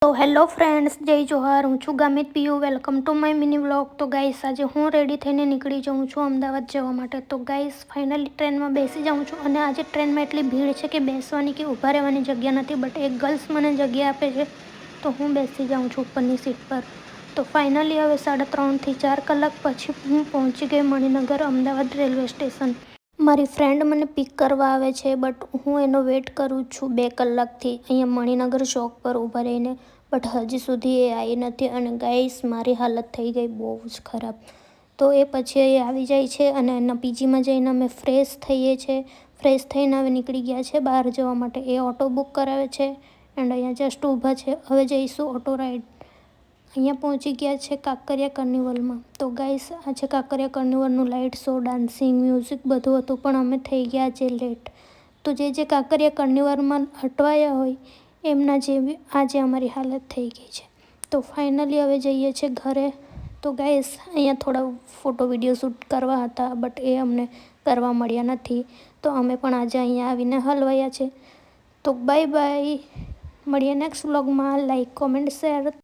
તો hello friends, જય જોહાર. હું છું Gamit Piyu. Welcome to my mini vlog. તો ગાઈસ, આજે હું રેડી થઈને નીકળી જાઉં છું અમદાવાદ જવા માટે. તો ગાઈસ, ફાઇનલી ટ્રેનમાં બેસી જાઉં છું અને આજે ટ્રેનમાં એટલી ભીડ છે કે બેસવાની કે ઊભા રહેવાની જગ્યા નથી. બટ એક ગર્લ્સ મને જગ્યા આપે છે તો હું બેસી જાઉં છું ઉપરની સીટ પર. તો ફાઇનલી હવે 3.5 થી 4 કલાક પછી હું પહોંચી ગઈ મણિનગર અમદાવાદ રેલવે સ્ટેશન. મારી ફ્રેન્ડ મને પિક કરવા આવે છે, બટ હું એનો વેટ કરું છું 2 કલાકથી અહીંયા મણિનગર ચોક પર ઊભા રહીને. બટ હજી સુધી એ આવી નથી અને ગાઈસ, મારી હાલત થઈ ગઈ બહુ જ ખરાબ. તો એ પછી એ આવી જાય છે અને એના પીજીમાં જઈને અમે ફ્રેશ થઈએ છીએ. ફ્રેશ થઈને હવે નીકળી ગયા છે બહાર જવા માટે. એ ઓટો બુક કરાવે છે એન્ડ અહીંયા જસ્ટ ઊભા છે. હવે જઈશું ઓટો રાઈડ. અહીંયા પહોંચી ગયા છે કાંકરિયા કાર્નિવલમાં. તો ગાઈસ, આ છે કાંકરિયા કાર્નિવલનું લાઇટ શો, ડાન્સિંગ, મ્યુઝિક બધું હતું, પણ અમે થઈ ગયા છે લેટ. તો જે કાંકરિયા કાર્નિવલમાં અટવાયા હોય એમના જેવી આજે અમારી હાલત થઈ ગઈ છે. તો ફાઇનલી હવે જઈએ છીએ ઘરે. તો ગાઈસ, અહીંયા થોડા ફોટો વિડીયો શૂટ કરવા હતા, બટ એ અમને કરવા મળ્યા નથી. તો અમે પણ આજે અહીંયા આવીને હલવાયા છે. તો બાય બાય, મળીએ નેક્સ્ટ વ્લોગમાં. Like, comment, share.